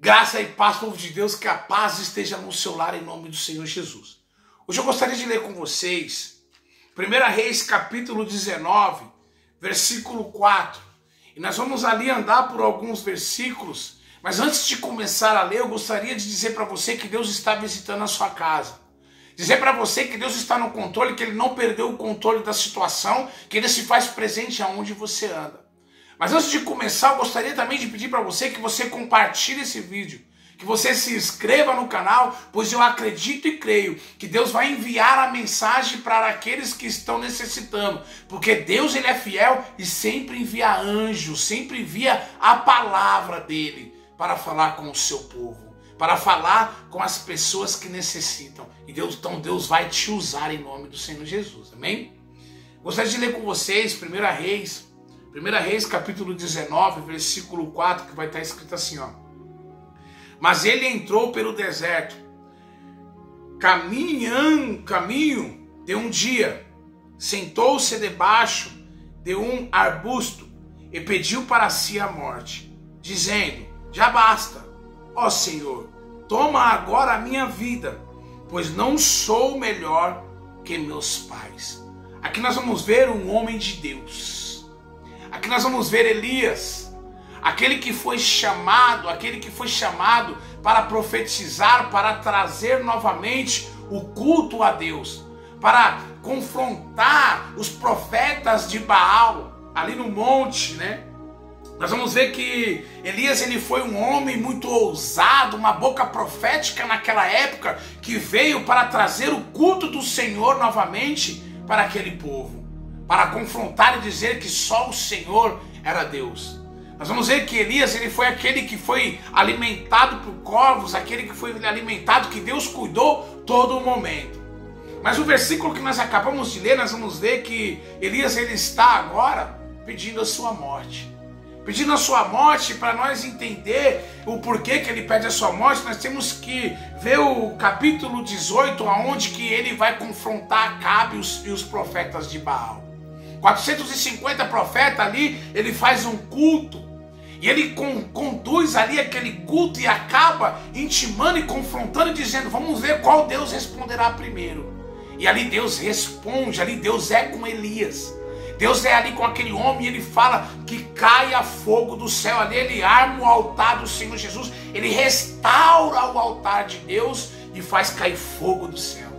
Graça e paz, povo de Deus, que a paz esteja no seu lar em nome do Senhor Jesus. Hoje eu gostaria de ler com vocês 1 Reis capítulo 19, versículo 4. E nós vamos ali andar por alguns versículos, mas antes de começar a ler, eu gostaria de dizer para você que Deus está visitando a sua casa. Dizer para você que Deus está no controle, que Ele não perdeu o controle da situação, que Ele se faz presente aonde você anda. Mas antes de começar, eu gostaria também de pedir para você que você compartilhe esse vídeo, que você se inscreva no canal, pois eu acredito e creio que Deus vai enviar a mensagem para aqueles que estão necessitando, porque Deus ele é fiel e sempre envia anjos, sempre envia a palavra dele para falar com o seu povo, para falar com as pessoas que necessitam. E então Deus vai te usar em nome do Senhor Jesus, amém? Gostaria de ler com vocês 1 Reis capítulo 19, versículo 4, que vai estar escrito assim, ó. Mas ele entrou pelo deserto, caminho de um dia, sentou-se debaixo de um arbusto e pediu para si a morte, dizendo, já basta, ó Senhor, toma agora a minha vida, pois não sou melhor que meus pais. Aqui nós vamos ver um homem de Deus. Aqui nós vamos ver Elias, aquele que foi chamado para profetizar, para trazer novamente o culto a Deus, para confrontar os profetas de Baal, ali no monte, né? Nós vamos ver que Elias ele foi um homem muito ousado, uma boca profética naquela época, que veio para trazer o culto do Senhor novamente para aquele povo, para confrontar e dizer que só o Senhor era Deus. Nós vamos ver que Elias ele foi aquele que foi alimentado por corvos, aquele que foi alimentado, que Deus cuidou todo o momento. Mas o versículo que nós acabamos de ler, nós vamos ver que Elias ele está agora pedindo a sua morte. Pedindo a sua morte, para nós entender o porquê que ele pede a sua morte, nós temos que ver o capítulo 18, onde que ele vai confrontar Acabe e os profetas de Baal. 450 profetas ali, ele faz um culto, e ele conduz ali aquele culto e acaba intimando e confrontando e dizendo, vamos ver qual Deus responderá primeiro. E ali Deus responde, ali Deus é com Elias. Deus é ali com aquele homem e ele fala que caia fogo do céu. Ali ele arma o altar do Senhor Jesus, ele restaura o altar de Deus e faz cair fogo do céu.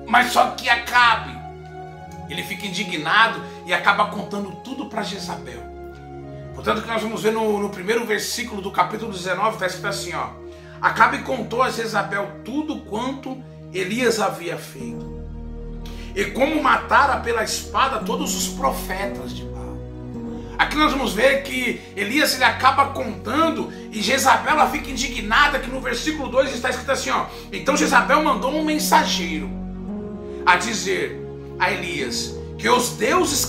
Mas só que Acabe, ele fica indignado e acaba contando tudo para Jezabel. Portanto, que nós vamos ver no primeiro versículo do capítulo 19, está escrito assim, ó. Acabe contou a Jezabel tudo quanto Elias havia feito, e como matara pela espada todos os profetas de Baal. Aqui nós vamos ver que Elias ele acaba contando e Jezabel ela fica indignada, que no versículo 2 está escrito assim, ó. Então Jezabel mandou um mensageiro a dizer a Elias, que os deuses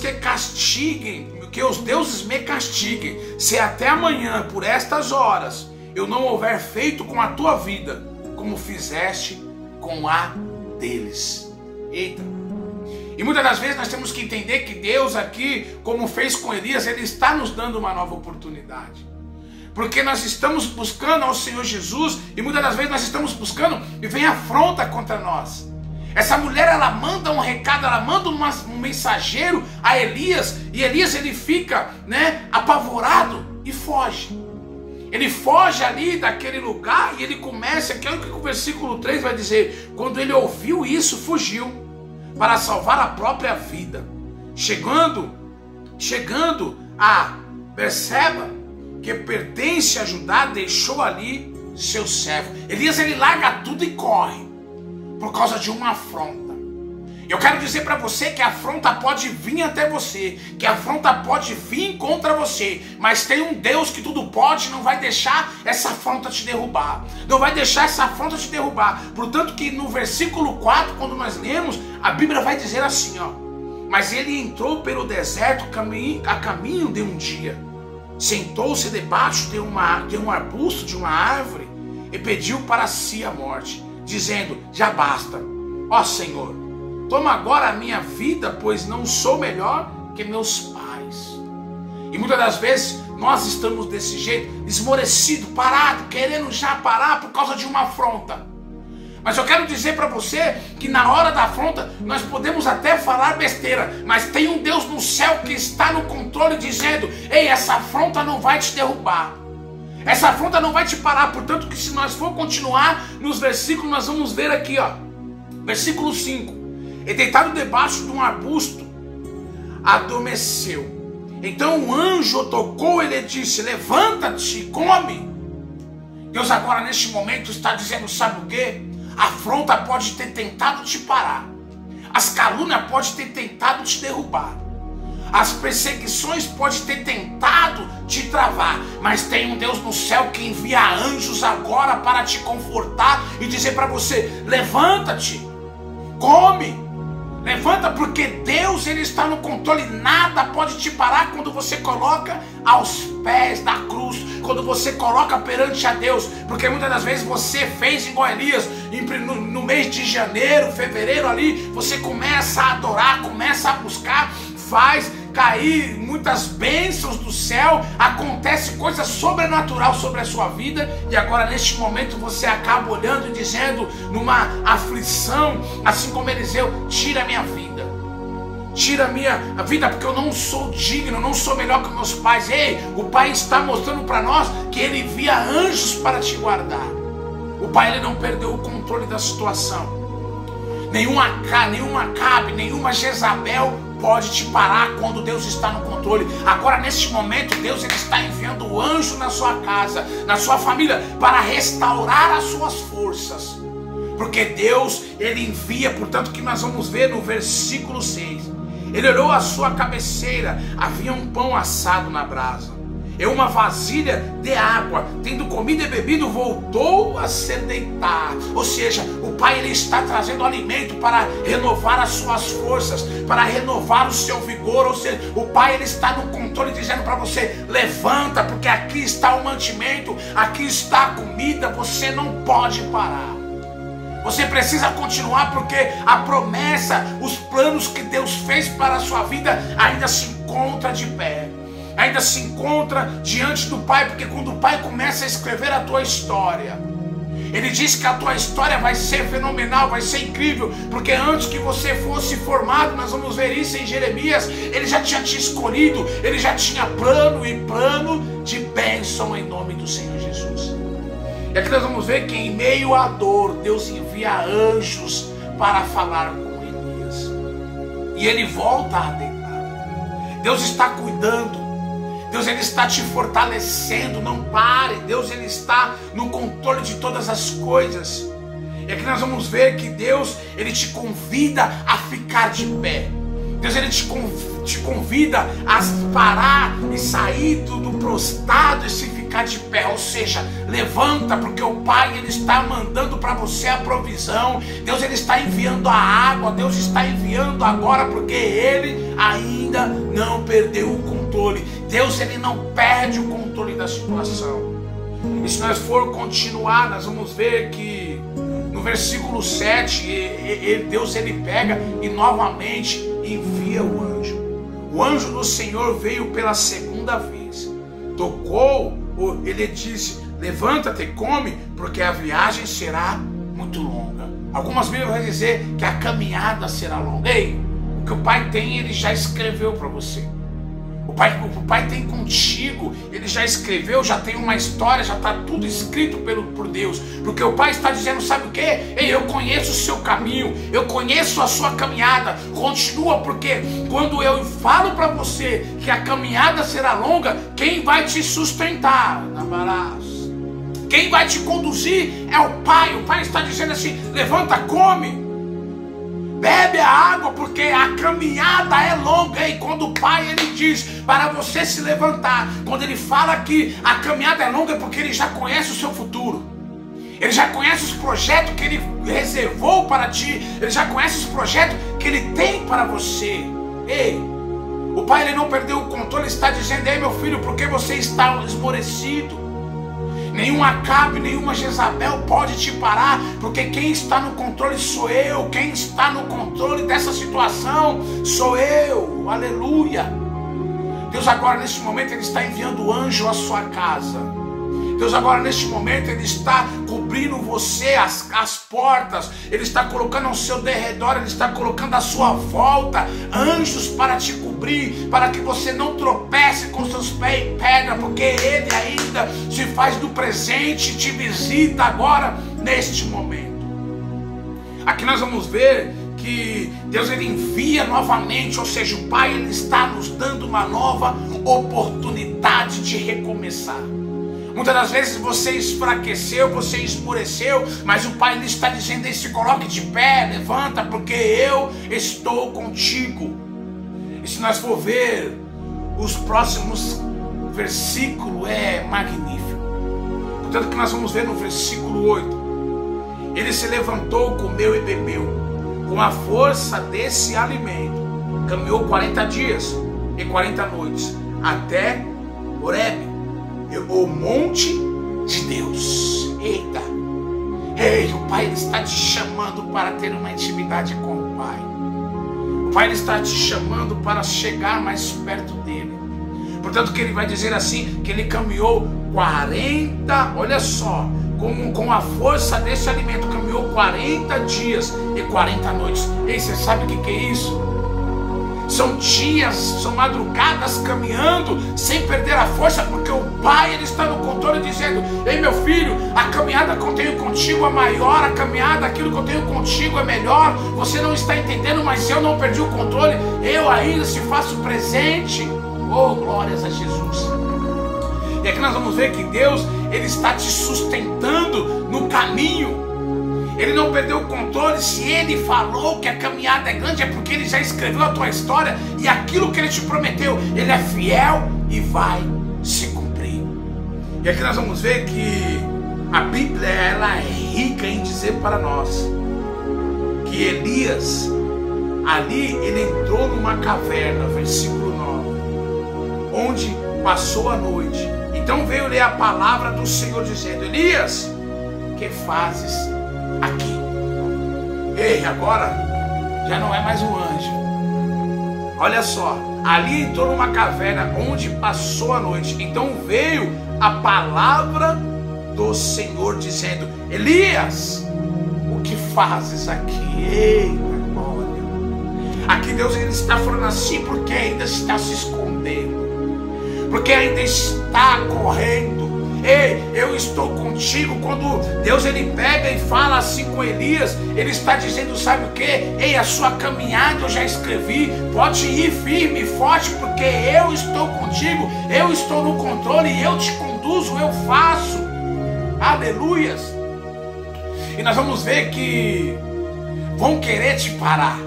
me castiguem, se até amanhã, por estas horas, eu não houver feito com a tua vida, como fizeste com a deles. Eita! E muitas das vezes nós temos que entender que Deus aqui, como fez com Elias, Ele está nos dando uma nova oportunidade. Porque nós estamos buscando ao Senhor Jesus, e muitas das vezes nós estamos buscando e vem afronta contra nós. Essa mulher, ela manda um recado, ela manda um mensageiro a Elias, e Elias ele fica, né, apavorado e foge. Ele foge ali daquele lugar e ele começa, que é o que o versículo 3 vai dizer, quando ele ouviu isso, fugiu para salvar a própria vida. Chegando a Berseba, que pertence a Judá, deixou ali seu servo. Elias ele larga tudo e corre, por causa de uma afronta. Eu quero dizer para você que a afronta pode vir até você, que a afronta pode vir contra você, mas tem um Deus que tudo pode, não vai deixar essa afronta te derrubar. Não vai deixar essa afronta te derrubar. Portanto que no versículo 4, quando nós lemos, a Bíblia vai dizer assim, ó. Mas ele entrou pelo deserto a caminho de um dia, sentou-se debaixo de um arbusto, de uma árvore, e pediu para si a morte, dizendo, já basta, ó Senhor, toma agora a minha vida, pois não sou melhor que meus pais. E muitas das vezes nós estamos desse jeito, esmorecido, parado, querendo já parar por causa de uma afronta. Mas eu quero dizer para você que na hora da afronta nós podemos até falar besteira, mas tem um Deus no céu que está no controle dizendo: ei, essa afronta não vai te derrubar, essa afronta não vai te parar. Portanto, que se nós for continuar nos versículos, nós vamos ver aqui, ó, versículo 5: e deitado debaixo de um arbusto adormeceu. Então o anjo tocou, ele disse: levanta-te e come. Deus agora neste momento está dizendo: sabe o que? A afronta pode ter tentado te parar, as calúnias podem ter tentado te derrubar, as perseguições podem ter tentado te travar, mas tem um Deus no céu que envia anjos agora para te confortar e dizer para você: levanta-te, come. Levanta, porque Deus, ele está no controle. Nada pode te parar quando você coloca aos pés da cruz, quando você coloca perante a Deus. Porque muitas das vezes você fez igual Elias, no mês de janeiro, fevereiro ali, você começa a adorar, começa a buscar, faz cair muitas bênçãos do céu, acontece coisa sobrenatural sobre a sua vida, e agora neste momento você acaba olhando e dizendo, numa aflição, assim como Eliseu: tira a minha vida, tira a minha vida, porque eu não sou digno, não sou melhor que meus pais. Ei, o Pai está mostrando para nós que ele envia anjos para te guardar. O Pai, ele não perdeu o controle da situação. Nenhuma Acabe, nenhuma Jezabel pode te parar quando Deus está no controle. Agora neste momento Deus, ele está enviando o anjo na sua casa, na sua família, para restaurar as suas forças. Porque Deus, ele envia, portanto, que nós vamos ver no versículo 6. Ele olhou a sua cabeceira, havia um pão assado na brasa, e uma vasilha de água, tendo comido e bebido, voltou a se deitar. Ou seja, o Pai, ele está trazendo alimento para renovar as suas forças, para renovar o seu vigor. Ou seja, o Pai, ele está no controle, dizendo para você: levanta, porque aqui está o mantimento, aqui está a comida, você não pode parar. Você precisa continuar, porque a promessa, os planos que Deus fez para a sua vida ainda se encontra de pé, ainda se encontra diante do Pai. Porque quando o Pai começa a escrever a tua história, ele diz que a tua história vai ser fenomenal, vai ser incrível, porque antes que você fosse formado, nós vamos ver isso em Jeremias, ele já tinha te escolhido, ele já tinha plano, e plano de bênção em nome do Senhor Jesus. E aqui nós vamos ver que em meio à dor, Deus envia anjos para falar com Elias, e ele volta a deitar. Deus está cuidando, Deus, ele está te fortalecendo, não pare. Deus, ele está no controle de todas as coisas. E aqui nós vamos ver que Deus, ele te convida a ficar de pé. Deus, ele te convida a parar e sair do prostrado e se ficar de pé. Ou seja, levanta, porque o Pai, ele está mandando para você a provisão. Deus, ele está enviando a água. Deus está enviando agora, porque ele ainda não perdeu o controle. Deus, ele não perde o controle da situação. E se nós for continuar, nós vamos ver que no versículo 7, Deus, ele pega e novamente envia o anjo. O anjo do Senhor veio pela segunda vez, tocou, ele disse: levanta-te e come, porque a viagem será muito longa. Algumas Bíblias vão dizer que a caminhada será longa. Ei, o que o Pai tem, ele já escreveu para você. O Pai tem contigo, ele já escreveu, já tem uma história, já está tudo escrito por Deus. Porque o Pai está dizendo: sabe o que? Ei, eu conheço o seu caminho, eu conheço a sua caminhada. Continua, porque quando eu falo para você que a caminhada será longa, quem vai te sustentar? Quem vai te conduzir é o Pai. O Pai está dizendo assim: levanta, come, bebe a água, porque a caminhada é longa. E quando o Pai, ele diz para você se levantar, quando ele fala que a caminhada é longa, é porque ele já conhece o seu futuro. Ele já conhece os projetos que ele reservou para ti. Ele já conhece os projetos que ele tem para você. Ei, o Pai, ele não perdeu o controle. Ele está dizendo: ei, meu filho, por que você está esmorecido? Nenhum Acabe, nenhuma Jezabel pode te parar, porque quem está no controle sou eu. Quem está no controle dessa situação sou eu. Aleluia. Deus agora neste momento Ele está enviando anjo à sua casa. Deus agora neste momento Ele está cobrindo você, as portas. Ele está colocando ao seu derredor, Ele está colocando à sua volta anjos para te cobrir, para que você não tropece com seus pés em pedra, porque Ele ainda se faz do presente e te visita agora neste momento. Aqui nós vamos ver que Deus Ele envia novamente, ou seja, o Pai Ele está nos dando uma nova oportunidade de recomeçar. Muitas das vezes você enfraqueceu, você esmoreceu, mas o Pai Ele está dizendo: se coloque de pé, levanta, porque eu estou contigo. E se nós for ver os próximos versículos, é magnífico. Portanto que nós vamos ver no versículo 8. Ele se levantou, comeu e bebeu. Com a força desse alimento, caminhou 40 dias e 40 noites até Horebe, o monte de Deus. Eita! Ei, o Pai Ele está te chamando para ter uma intimidade com o Pai. O Pai Ele está te chamando para chegar mais perto dele. Portanto que Ele vai dizer assim, que Ele caminhou 40, olha só, com a força desse alimento, caminhou 40 dias e 40 noites. Ei, você sabe o que é isso? São dias, são madrugadas caminhando sem perder a força, porque o Pai Ele está no controle, dizendo: ei, meu filho, a caminhada que eu tenho contigo é maior, a caminhada, aquilo que eu tenho contigo é melhor. Você não está entendendo, mas eu não perdi o controle, eu ainda se faço presente. Oh, glórias a Jesus. E aqui nós vamos ver que Deus Ele está te sustentando no caminho. Ele não perdeu o controle. Se Ele falou que a caminhada é grande, é porque Ele já escreveu a tua história, e aquilo que Ele te prometeu, Ele é fiel e vai se cumprir. E aqui nós vamos ver que a Bíblia ela é rica em dizer para nós que Elias, ali ele entrou numa caverna, versículo 9, onde passou a noite. Então veio ler a palavra do Senhor dizendo: Elias, que fazes aqui? Ei, agora já não é mais um anjo. Olha só, ali entrou numa caverna onde passou a noite. Então veio a palavra do Senhor dizendo: Elias, o que fazes aqui? Eita glória! Aqui Deus Ele está falando assim porque ainda está se escondendo, porque ainda está correndo. Ei, eu estou contigo. Quando Deus Ele pega e fala assim com Elias, Ele está dizendo: sabe o que? Ei, a sua caminhada eu já escrevi, pode ir firme e forte, porque eu estou contigo, eu estou no controle, eu te conduzo, eu faço. Aleluias. E nós vamos ver que vão querer te parar,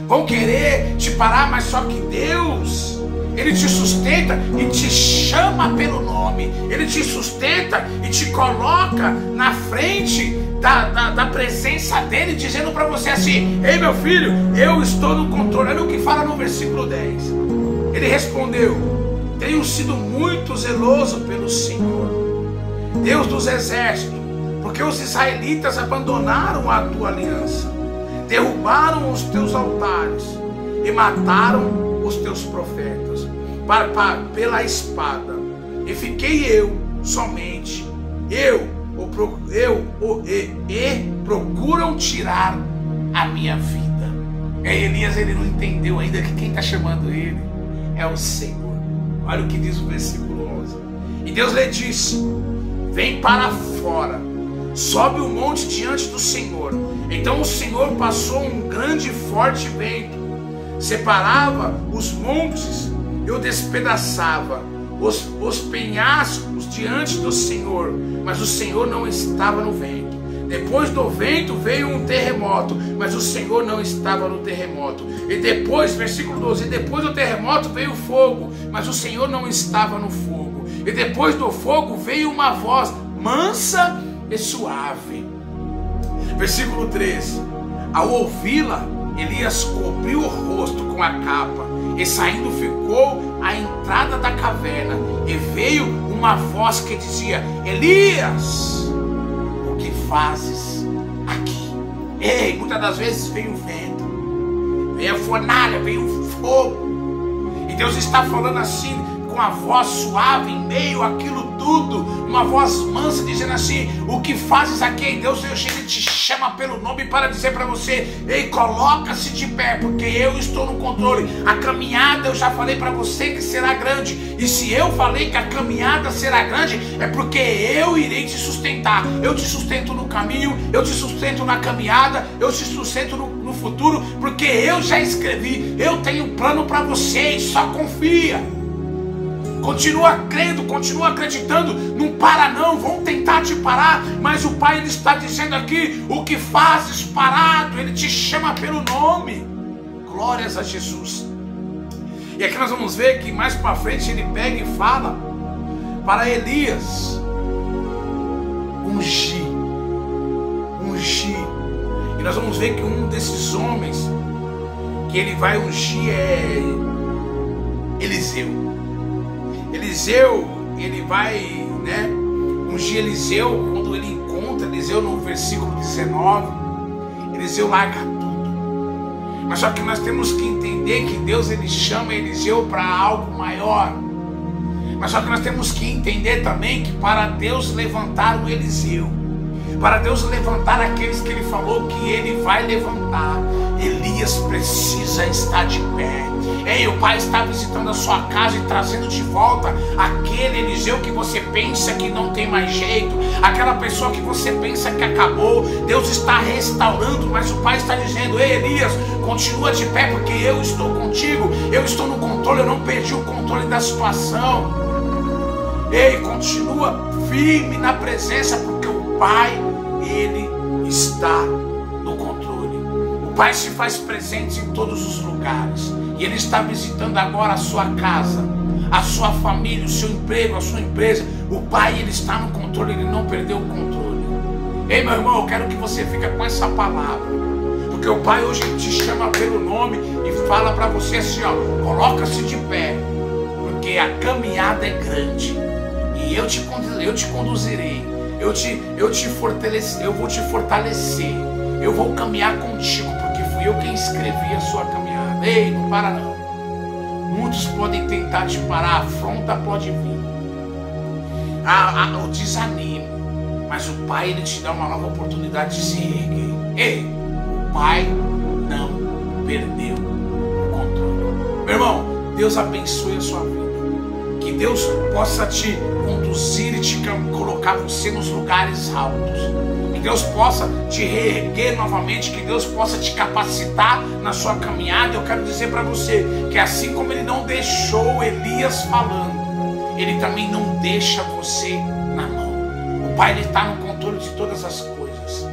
vão querer te parar, mas só que Deus Ele te sustenta e te chama pelo nome. Ele te sustenta e te coloca na frente da presença dEle, dizendo para você assim: ei, meu filho, eu estou no controle. Olha o que fala no versículo 10. Ele respondeu: tenho sido muito zeloso pelo Senhor, Deus dos exércitos, porque os israelitas abandonaram a tua aliança, derrubaram os teus altares e mataram os teus profetas pela espada, e fiquei eu somente, e procuram tirar a minha vida. Elias ele não entendeu ainda que quem está chamando ele é o Senhor. Olha o que diz o versículo 11. E Deus lhe disse: vem para fora, sobe o monte diante do Senhor. Então o Senhor passou um grande e forte vento, separava os montes e o despedaçava, os penhascos diante do Senhor, mas o Senhor não estava no vento. Depois do vento veio um terremoto, mas o Senhor não estava no terremoto. E depois, versículo 12, e depois do terremoto veio fogo, mas o Senhor não estava no fogo. E depois do fogo veio uma voz mansa e suave. Versículo 13, ao ouvi-la, Elias cobriu o rosto com a capa, e saindo ficou à entrada da caverna. E veio uma voz que dizia: Elias, o que fazes aqui? Ei, muitas das vezes vem o vento, vem a fornalha, vem o fogo, Deus está falando assim, com a voz suave, em meio àquilo tudo, uma voz mansa, dizendo assim: o que fazes aqui? Deus, Ele te chama pelo nome para dizer para você: ei, coloca-se de pé, porque eu estou no controle. A caminhada, eu já falei para você que será grande, e se eu falei que a caminhada será grande, é porque eu irei te sustentar. Eu te sustento no caminho, eu te sustento na caminhada, eu te sustento no futuro, porque eu já escrevi, eu tenho um plano para você, e só confia. Continua crendo, continua acreditando, não para não, vão tentar te parar, mas o Pai, Ele está dizendo aqui: o que fazes parado? Ele te chama pelo nome. Glórias a Jesus. E aqui nós vamos ver que mais para frente Ele pega e fala para Elias ungir. E nós vamos ver que um desses homens que Ele vai ungir é Eliseu. Ele vai, ungir Eliseu. Quando ele encontra Eliseu no versículo 19, Eliseu larga tudo. Mas só que nós temos que entender que Deus, Ele chama Eliseu para algo maior. Mas só que nós temos que entender também que para Deus levantar o Eliseu, para Deus levantar aqueles que Ele falou que Ele vai levantar, Elias precisa estar de pé. Ei, o Pai está visitando a sua casa e trazendo de volta aquele Eliseu que você pensa que não tem mais jeito, aquela pessoa que você pensa que acabou. Deus está restaurando, mas o Pai está dizendo: ei, Elias, continua de pé, porque eu estou contigo, eu estou no controle, eu não perdi o controle da situação. Ei, continua firme na presença, porque o Pai, Ele está no controle. O Pai se faz presente em todos os lugares, e Ele está visitando agora a sua casa, a sua família, o seu emprego, a sua empresa. O Pai, Ele está no controle, Ele não perdeu o controle. Ei, meu irmão, eu quero que você fique com essa palavra, porque o Pai hoje te chama pelo nome e fala para você assim: ó, coloca-se de pé, porque a caminhada é grande, e eu te conduzirei, eu vou te fortalecer, eu vou caminhar contigo, porque fui eu quem escrevi a sua caminhada. Ei, não para não. Muitos podem tentar te parar, a afronta pode vir, o desânimo, mas o Pai, Ele te dá uma nova oportunidade de se erguer. Ei, o Pai não perdeu o controle. Meu irmão, Deus abençoe a sua vida, que Deus possa te conduzir e te colocar você nos lugares altos, que Deus possa te reerguer novamente, que Deus possa te capacitar na sua caminhada. Eu quero dizer para você que assim como Ele não deixou Elias falando, Ele também não deixa você na mão. O Pai, Ele está no controle de todas as coisas.